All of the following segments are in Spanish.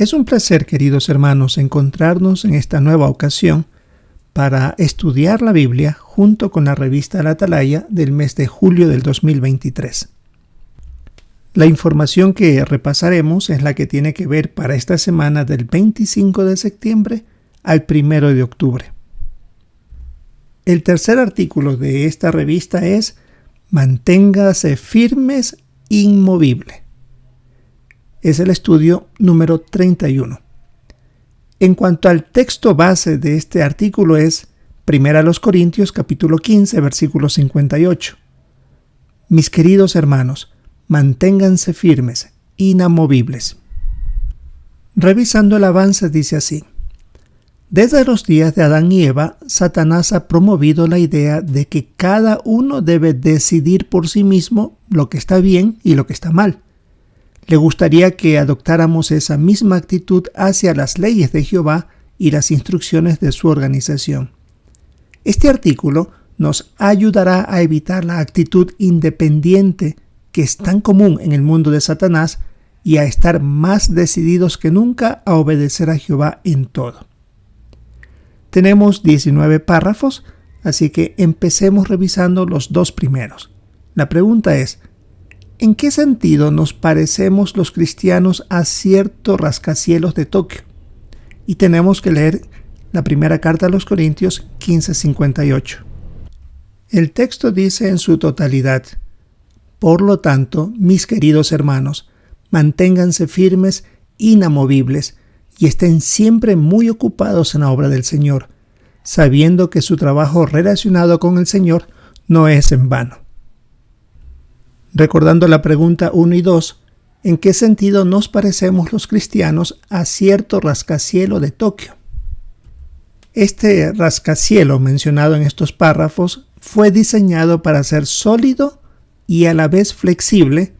Es un placer, queridos hermanos, encontrarnos en esta nueva ocasión para estudiar la Biblia junto con la revista La Atalaya del mes de julio del 2023. La información que repasaremos es la que tiene que ver para esta semana del 25 de septiembre al 1 de octubre. El tercer artículo de esta revista es Manténgase firmes, inmovible. Es el estudio número 31. En cuanto al texto base de este artículo es 1 Corintios capítulo 15, versículo 58. Mis queridos hermanos, manténganse firmes, inamovibles. Revisando el avance dice así: desde los días de Adán y Eva, Satanás ha promovido la idea de que cada uno debe decidir por sí mismo lo que está bien y lo que está mal. Le gustaría que adoptáramos esa misma actitud hacia las leyes de Jehová y las instrucciones de su organización. Este artículo nos ayudará a evitar la actitud independiente que es tan común en el mundo de Satanás y a estar más decididos que nunca a obedecer a Jehová en todo. Tenemos 19 párrafos, así que empecemos revisando los dos primeros. La pregunta es: ¿en qué sentido nos parecemos los cristianos a cierto rascacielos de Tokio? Y tenemos que leer la primera carta a los Corintios 15:58. El texto dice en su totalidad: por lo tanto, mis queridos hermanos, manténganse firmes, inamovibles, y estén siempre muy ocupados en la obra del Señor, sabiendo que su trabajo relacionado con el Señor no es en vano. Recordando la pregunta 1 y 2, ¿en qué sentido nos parecemos los cristianos a cierto rascacielos de Tokio? Este rascacielos mencionado en estos párrafos fue diseñado para ser sólido y a la vez flexible.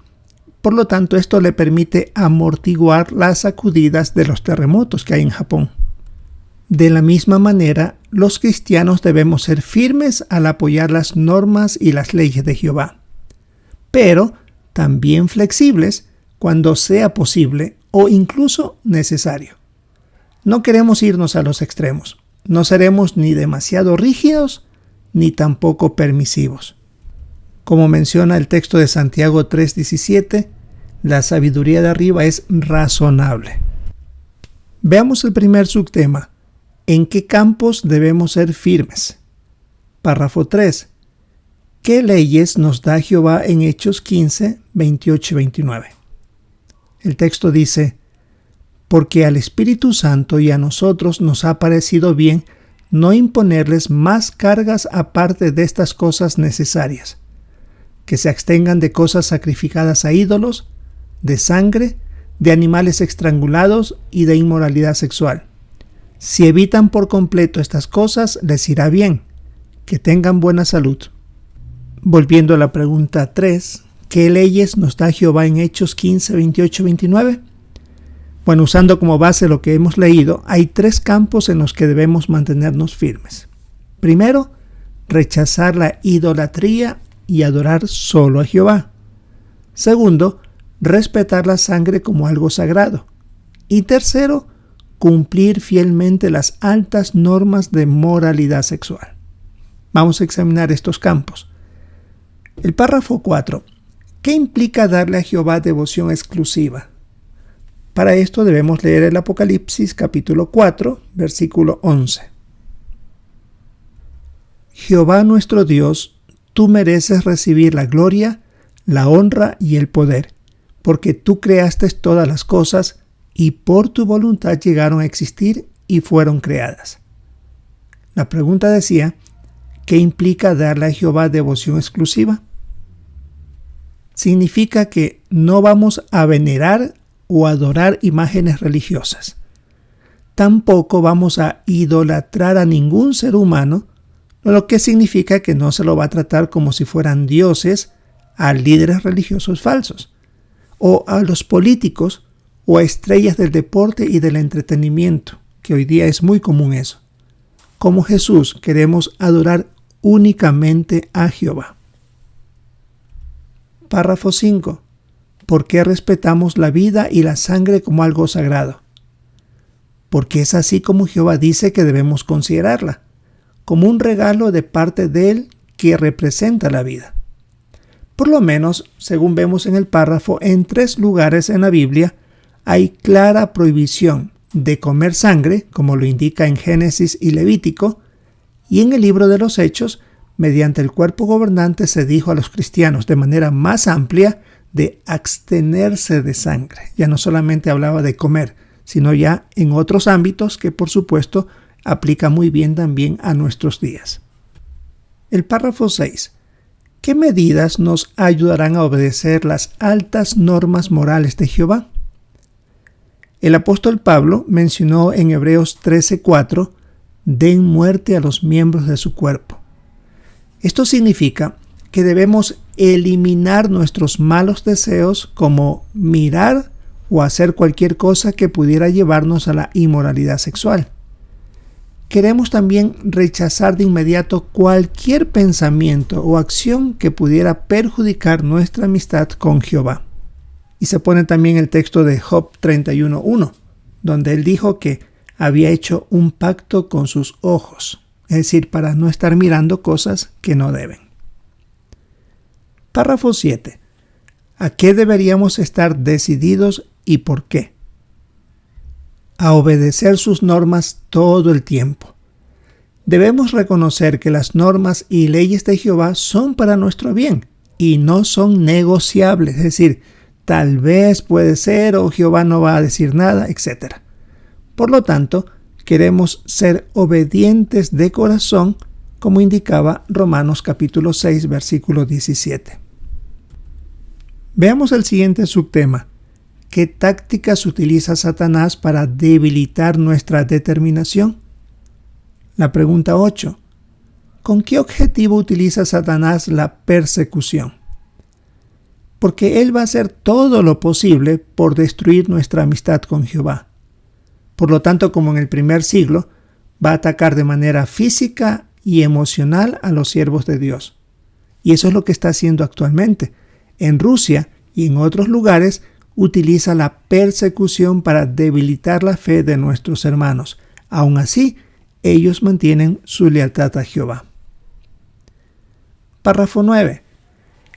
Por lo tanto, esto le permite amortiguar las sacudidas de los terremotos que hay en Japón. De la misma manera, los cristianos debemos ser firmes al apoyar las normas y las leyes de Jehová, pero también flexibles cuando sea posible o incluso necesario. No queremos irnos a los extremos. No seremos ni demasiado rígidos ni tampoco permisivos. Como menciona el texto de Santiago 3:17, la sabiduría de arriba es razonable. Veamos el primer subtema: ¿en qué campos debemos ser firmes? Párrafo 3. ¿Qué leyes nos da Jehová en Hechos 15, 28 y 29? El texto dice: porque al Espíritu Santo y a nosotros nos ha parecido bien no imponerles más cargas aparte de estas cosas necesarias, que se abstengan de cosas sacrificadas a ídolos, de sangre, de animales estrangulados y de inmoralidad sexual. Si evitan por completo estas cosas, les irá bien, que tengan buena salud. Volviendo a la pregunta 3, ¿qué leyes nos da Jehová en Hechos 15, 28 y 29? Bueno, usando como base lo que hemos leído, hay 3 campos en los que debemos mantenernos firmes. Primero, rechazar la idolatría y adorar solo a Jehová. Segundo, respetar la sangre como algo sagrado. Y tercero, cumplir fielmente las altas normas de moralidad sexual. Vamos a examinar estos campos. El párrafo 4. ¿Qué implica darle a Jehová devoción exclusiva? Para esto debemos leer el Apocalipsis capítulo 4, versículo 11. Jehová nuestro Dios, tú mereces recibir la gloria, la honra y el poder, porque tú creaste todas las cosas y por tu voluntad llegaron a existir y fueron creadas. La pregunta decía: ¿qué implica darle a Jehová devoción exclusiva? Significa que no vamos a venerar o adorar imágenes religiosas. Tampoco vamos a idolatrar a ningún ser humano, lo que significa que no se lo va a tratar como si fueran dioses a líderes religiosos falsos, o a los políticos o a estrellas del deporte y del entretenimiento, que hoy día es muy común eso. Como Jesús, queremos adorar únicamente a Jehová. Párrafo 5. ¿Por qué respetamos la vida y la sangre como algo sagrado? porque es así como Jehová dice que debemos considerarla, como un regalo de parte de Él que representa la vida. Por lo menos, según vemos en el párrafo, en 3 lugares en la Biblia hay clara prohibición de comer sangre, como lo indica en Génesis y Levítico, y en el libro de los Hechos, mediante el cuerpo gobernante se dijo a los cristianos de manera más amplia de abstenerse de sangre. Ya no solamente hablaba de comer, sino ya en otros ámbitos que por supuesto aplica muy bien también a nuestros días. El párrafo 6. ¿Qué medidas nos ayudarán a obedecer las altas normas morales de Jehová? El apóstol Pablo mencionó en Hebreos 13:4, den muerte a los miembros de su cuerpo. Esto significa que debemos eliminar nuestros malos deseos como mirar o hacer cualquier cosa que pudiera llevarnos a la inmoralidad sexual. Queremos también rechazar de inmediato cualquier pensamiento o acción que pudiera perjudicar nuestra amistad con Jehová. Y se pone también el texto de Job 31:1, donde él dijo que había hecho un pacto con sus ojos, es decir, para no estar mirando cosas que no deben. Párrafo 7. ¿A qué deberíamos estar decididos y por qué? A obedecer sus normas todo el tiempo. Debemos reconocer que las normas y leyes de Jehová son para nuestro bien y no son negociables, es decir, tal vez puede ser o Jehová no va a decir nada, etc. Por lo tanto, queremos ser obedientes de corazón, como indicaba Romanos capítulo 6, versículo 17. Veamos el siguiente subtema. ¿Qué tácticas utiliza Satanás para debilitar nuestra determinación? La pregunta 8. ¿Con qué objetivo utiliza Satanás la persecución? Porque él va a hacer todo lo posible por destruir nuestra amistad con Jehová. Por lo tanto, como en el primer siglo, va a atacar de manera física y emocional a los siervos de Dios. Y eso es lo que está haciendo actualmente. En Rusia y en otros lugares utiliza la persecución para debilitar la fe de nuestros hermanos. Aún así, ellos mantienen su lealtad a Jehová. Párrafo 9.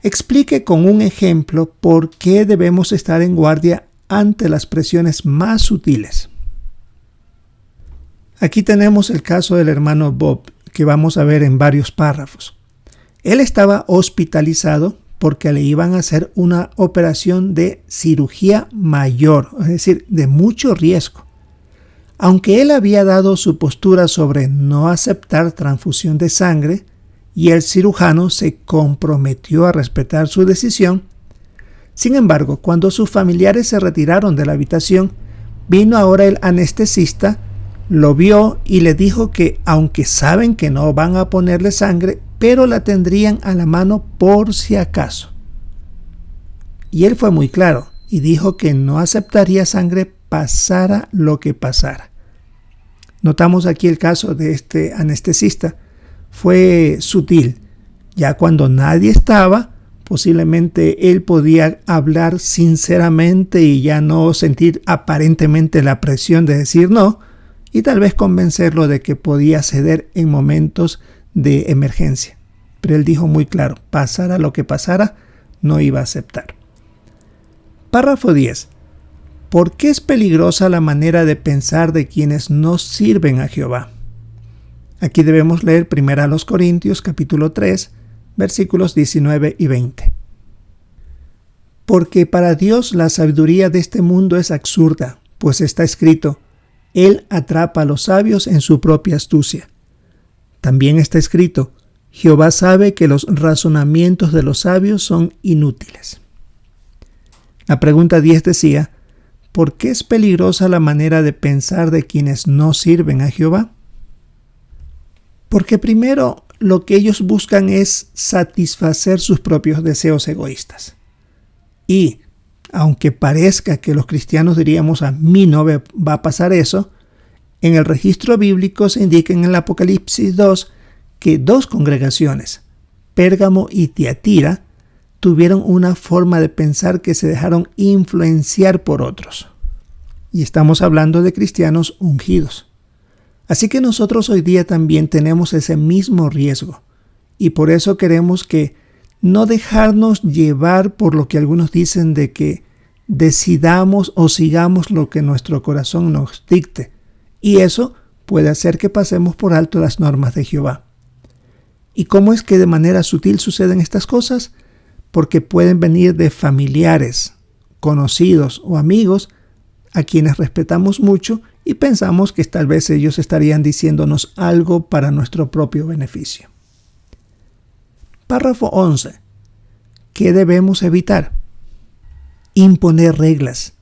Explique con un ejemplo por qué debemos estar en guardia ante las presiones más sutiles. Aquí tenemos el caso del hermano Bob, que vamos a ver en varios párrafos. Él estaba hospitalizado porque le iban a hacer una operación de cirugía mayor, es decir, de mucho riesgo. Aunque él había dado su postura sobre no aceptar transfusión de sangre y el cirujano se comprometió a respetar su decisión, sin embargo, cuando sus familiares se retiraron de la habitación, vino ahora el anestesista, lo vio y le dijo que aunque saben que no van a ponerle sangre, pero la tendrían a la mano por si acaso. Y él fue muy claro y dijo que no aceptaría sangre pasara lo que pasara. Notamos aquí el caso de este anestesista. Fue sutil. Ya cuando nadie estaba, posiblemente él podía hablar sinceramente y ya no sentir aparentemente la presión de decir no, y tal vez convencerlo de que podía ceder en momentos de emergencia. Pero él dijo muy claro, pasara lo que pasara, no iba a aceptar. Párrafo 10. ¿Por qué es peligrosa la manera de pensar de quienes no sirven a Jehová? Aquí debemos leer 1 Corintios capítulo 3, versículos 19 y 20. Porque para Dios la sabiduría de este mundo es absurda, pues está escrito, Él atrapa a los sabios en su propia astucia. También está escrito, Jehová sabe que los razonamientos de los sabios son inútiles. La pregunta 10 decía, ¿por qué es peligrosa la manera de pensar de quienes no sirven a Jehová? Porque primero, lo que ellos buscan es satisfacer sus propios deseos egoístas. Y, aunque parezca que los cristianos diríamos a mí no va a pasar eso, en el registro bíblico se indica en el Apocalipsis 2 que 2 congregaciones, Pérgamo y Tiatira, tuvieron una forma de pensar que se dejaron influenciar por otros. y estamos hablando de cristianos ungidos. Así que nosotros hoy día también tenemos ese mismo riesgo, y por eso queremos que no dejarnos llevar por lo que algunos dicen de que decidamos o sigamos lo que nuestro corazón nos dicte, y eso puede hacer que pasemos por alto las normas de Jehová. ¿Y cómo es que de manera sutil suceden estas cosas? Porque pueden venir de familiares, conocidos o amigos a quienes respetamos mucho y pensamos que tal vez ellos estarían diciéndonos algo para nuestro propio beneficio. Párrafo 11. ¿Qué debemos evitar? Imponer reglas.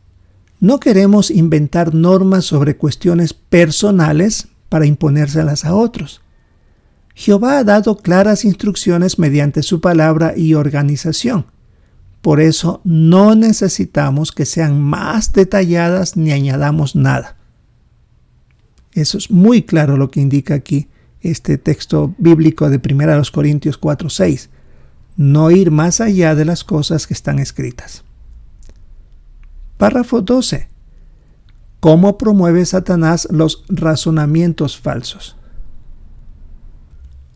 No queremos inventar normas sobre cuestiones personales para imponérselas a otros. Jehová ha dado claras instrucciones mediante su palabra y organización. Por eso no necesitamos que sean más detalladas ni añadamos nada. Eso es muy claro lo que indica aquí este texto bíblico de 1 Corintios 4:6. No ir más allá de las cosas que están escritas. Párrafo 12. ¿Cómo promueve Satanás los razonamientos falsos?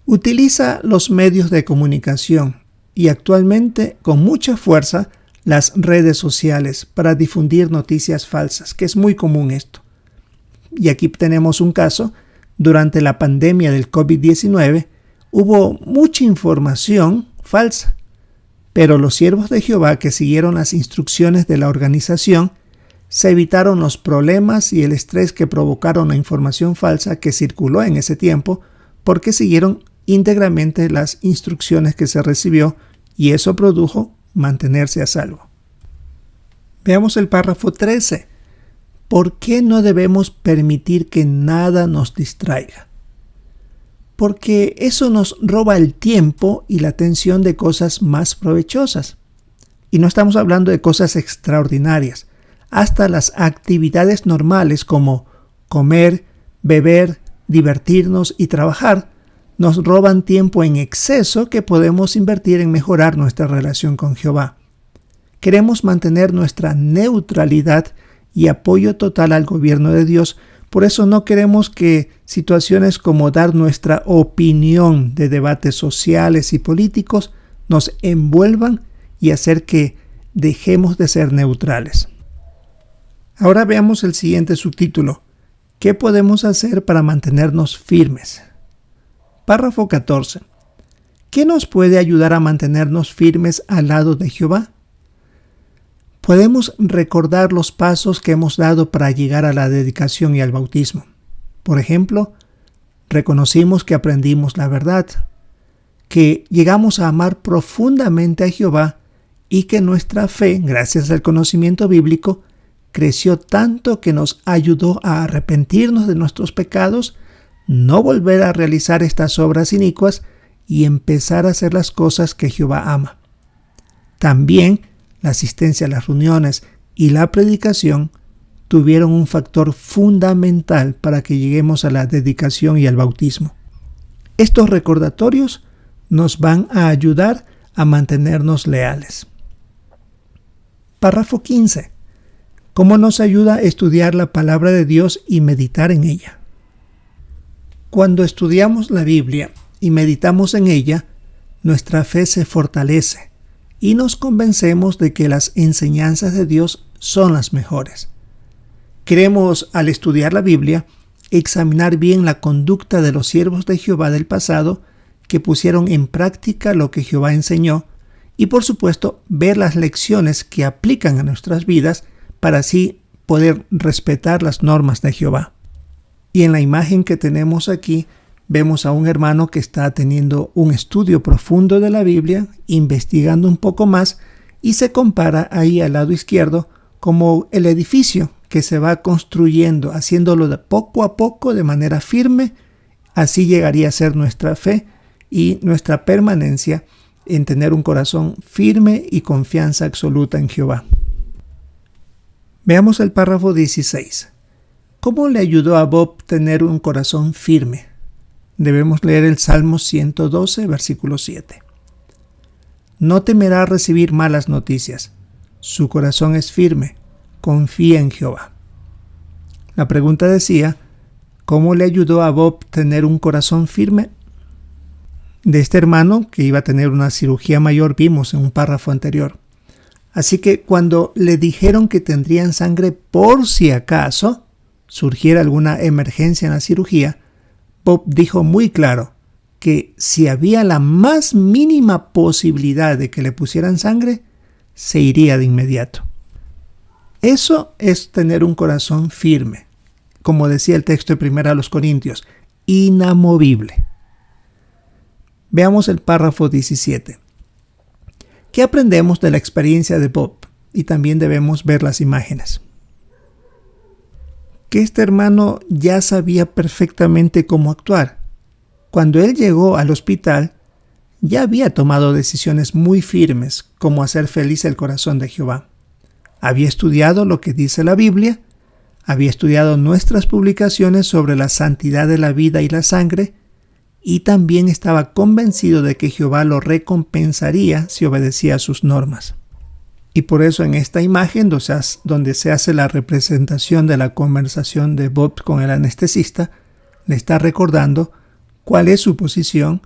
Utiliza los medios de comunicación y actualmente con mucha fuerza las redes sociales para difundir noticias falsas, que es muy común esto. Y aquí tenemos un caso. Durante la pandemia del COVID-19 hubo mucha información falsa, pero los siervos de Jehová que siguieron las instrucciones de la organización se evitaron los problemas y el estrés que provocaron la información falsa que circuló en ese tiempo porque siguieron íntegramente las instrucciones que se recibió y eso produjo mantenerse a salvo. Veamos el párrafo 13. ¿Por qué no debemos permitir que nada nos distraiga? Porque eso nos roba el tiempo y la atención de cosas más provechosas. Y no estamos hablando de cosas extraordinarias. Hasta las actividades normales como comer, beber, divertirnos y trabajar nos roban tiempo en exceso que podemos invertir en mejorar nuestra relación con Jehová. Queremos mantener nuestra neutralidad y apoyo total al gobierno de Dios. Por eso no queremos que situaciones como dar nuestra opinión de debates sociales y políticos nos envuelvan y hacer que dejemos de ser neutrales. Ahora veamos el siguiente subtítulo. ¿Qué podemos hacer para mantenernos firmes? Párrafo 14. ¿Qué nos puede ayudar a mantenernos firmes al lado de Jehová? Podemos recordar los pasos que hemos dado para llegar a la dedicación y al bautismo. Por ejemplo, reconocimos que aprendimos la verdad, que llegamos a amar profundamente a Jehová y que nuestra fe, gracias al conocimiento bíblico, creció tanto que nos ayudó a arrepentirnos de nuestros pecados, no volver a realizar estas obras inicuas y empezar a hacer las cosas que Jehová ama. También la asistencia a las reuniones y la predicación tuvieron un factor fundamental para que lleguemos a la dedicación y al bautismo. Estos recordatorios nos van a ayudar a mantenernos leales. Párrafo 15. ¿Cómo nos ayuda a estudiar la palabra de Dios y meditar en ella? Cuando estudiamos la Biblia y meditamos en ella, nuestra fe se fortalece y nos convencemos de que las enseñanzas de Dios son las mejores. Queremos, al estudiar la Biblia, examinar bien la conducta de los siervos de Jehová del pasado que pusieron en práctica lo que Jehová enseñó y, por supuesto, ver las lecciones que aplican a nuestras vidas para así poder respetar las normas de Jehová. Y en la imagen que tenemos aquí, vemos a un hermano que está teniendo un estudio profundo de la Biblia, investigando un poco más, y se compara ahí al lado izquierdo como el edificio que se va construyendo, haciéndolo de poco a poco, de manera firme. Así llegaría a ser nuestra fe y nuestra permanencia en tener un corazón firme y confianza absoluta en Jehová. Veamos el párrafo 16. ¿Cómo le ayudó a Bob tener un corazón firme? Debemos leer el Salmo 112, versículo 7. No temerá recibir malas noticias. Su corazón es firme. Confía en Jehová. La pregunta decía, ¿cómo le ayudó a Bob tener un corazón firme? De este hermano, que iba a tener una cirugía mayor, vimos en un párrafo anterior. Así que cuando le dijeron que tendrían sangre por si acaso surgiera alguna emergencia en la cirugía, Bob dijo muy claro que si había la más mínima posibilidad de que le pusieran sangre, se iría de inmediato. Eso es tener un corazón firme, como decía el texto de 1 Corintios, inamovible. Veamos el párrafo 17. ¿Qué aprendemos de la experiencia de Bob? Y también debemos ver las imágenes. Que este hermano ya sabía perfectamente cómo actuar. Cuando él llegó al hospital, ya había tomado decisiones muy firmes, como hacer feliz el corazón de Jehová. Había estudiado lo que dice la Biblia, había estudiado nuestras publicaciones sobre la santidad de la vida y la sangre, y también estaba convencido de que Jehová lo recompensaría si obedecía a sus normas. Y por eso en esta imagen, donde se hace la representación de la conversación de Bob con el anestesista, le está recordando cuál es su posición.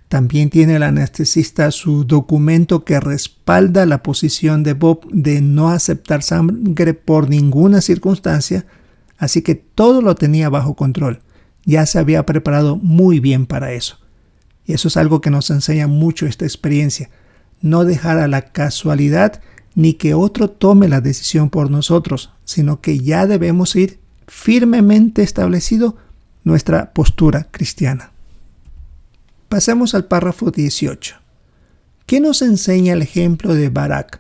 También tiene el anestesista su documento que respalda la posición de Bob de no aceptar sangre por ninguna circunstancia, así que todo lo tenía bajo control. Ya se había preparado muy bien para eso. Y eso es algo que nos enseña mucho esta experiencia. No dejar a la casualidad ni que otro tome la decisión por nosotros, sino que ya debemos ir firmemente establecido nuestra postura cristiana. Pasemos al párrafo 18. ¿Qué nos enseña el ejemplo de Barak?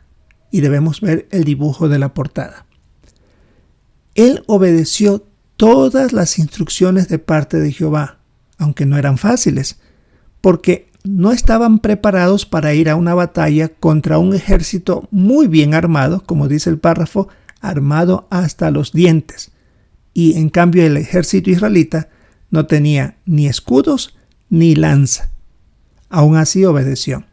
Y debemos ver el dibujo de la portada. Él obedeció todas las instrucciones de parte de Jehová, aunque no eran fáciles, porque no estaban preparados para ir a una batalla contra un ejército muy bien armado, como dice el párrafo, armado hasta los dientes. Y en cambio el ejército israelita no tenía ni escudos ni lanza. Aún así obedeció.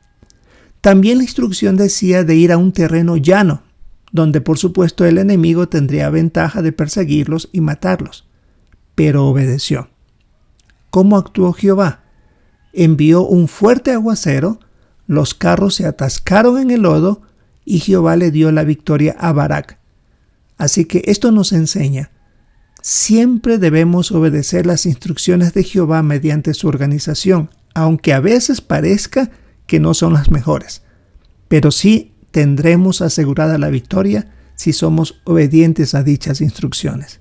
También la instrucción decía de ir a un terreno llano, donde por supuesto el enemigo tendría ventaja de perseguirlos y matarlos. Pero obedeció. ¿Cómo actuó Jehová? Envió un fuerte aguacero, los carros se atascaron en el lodo y Jehová le dio la victoria a Barak. Así que esto nos enseña, siempre debemos obedecer las instrucciones de Jehová mediante su organización, aunque a veces parezca que no son las mejores. Pero sí tendremos asegurada la victoria si somos obedientes a dichas instrucciones.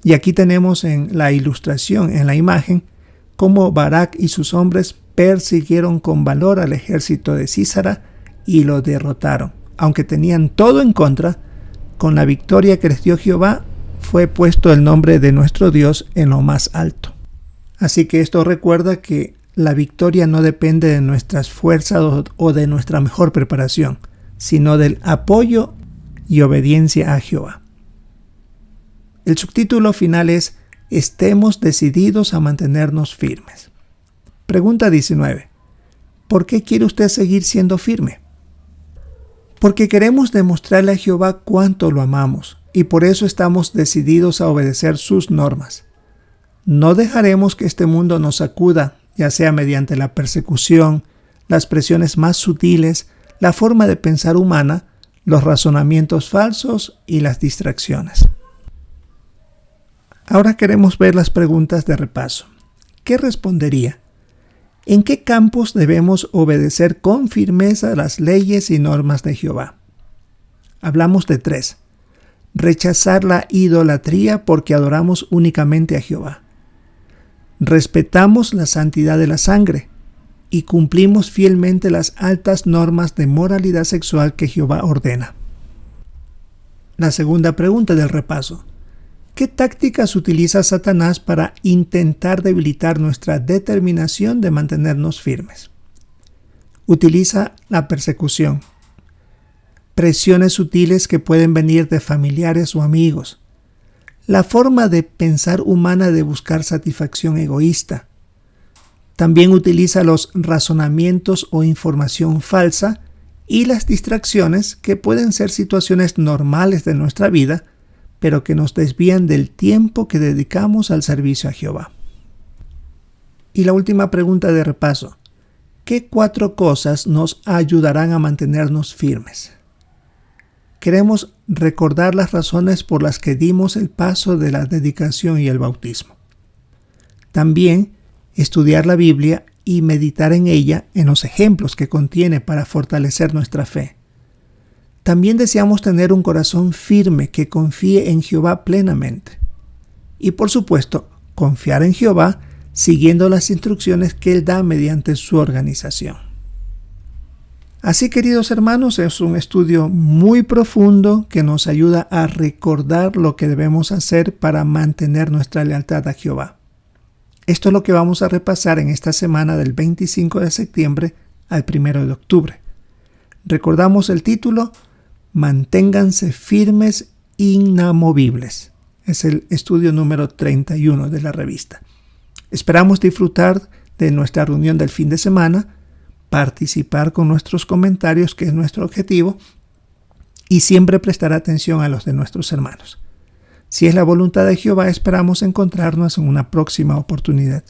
Y aquí tenemos en la ilustración, en la imagen, cómo Barak y sus hombres persiguieron con valor al ejército de Sísara y lo derrotaron. Aunque tenían todo en contra, con la victoria que les dio Jehová, fue puesto el nombre de nuestro Dios en lo más alto. Así que esto recuerda que la victoria no depende de nuestras fuerzas o de nuestra mejor preparación, sino del apoyo y obediencia a Jehová. El subtítulo final es Estemos decididos a mantenernos firmes. Pregunta 19. ¿Por qué quiere usted seguir siendo firme? Porque queremos demostrarle a Jehová cuánto lo amamos y por eso estamos decididos a obedecer sus normas. No dejaremos que este mundo nos sacuda, ya sea mediante la persecución, las presiones más sutiles, la forma de pensar humana, los razonamientos falsos y las distracciones. Ahora queremos ver las preguntas de repaso. ¿Qué respondería? ¿En qué campos debemos obedecer con firmeza las leyes y normas de Jehová? Hablamos de 3. Rechazar la idolatría porque adoramos únicamente a Jehová. Respetamos la santidad de la sangre y cumplimos fielmente las altas normas de moralidad sexual que Jehová ordena. La segunda pregunta del repaso. ¿Qué tácticas utiliza Satanás para intentar debilitar nuestra determinación de mantenernos firmes? Utiliza la persecución, presiones sutiles que pueden venir de familiares o amigos, la forma de pensar humana de buscar satisfacción egoísta. También utiliza los razonamientos o información falsa y las distracciones que pueden ser situaciones normales de nuestra vida, pero que nos desvían del tiempo que dedicamos al servicio a Jehová. Y la última pregunta de repaso: ¿qué 4 cosas nos ayudarán a mantenernos firmes? Queremos recordar las razones por las que dimos el paso de la dedicación y el bautismo. También estudiar la Biblia y meditar en ella, en los ejemplos que contiene para fortalecer nuestra fe. También deseamos tener un corazón firme que confíe en Jehová plenamente. Y por supuesto, confiar en Jehová siguiendo las instrucciones que Él da mediante su organización. Así, queridos hermanos, es un estudio muy profundo que nos ayuda a recordar lo que debemos hacer para mantener nuestra lealtad a Jehová. Esto es lo que vamos a repasar en esta semana del 25 de septiembre al 1 de octubre. Recordamos el título: Manténganse firmes, inamovibles. Es el estudio número 31 de la revista. Esperamos disfrutar de nuestra reunión del fin de semana, participar con nuestros comentarios, que es nuestro objetivo, y siempre prestar atención a los de nuestros hermanos. Si es la voluntad de Jehová, esperamos encontrarnos en una próxima oportunidad.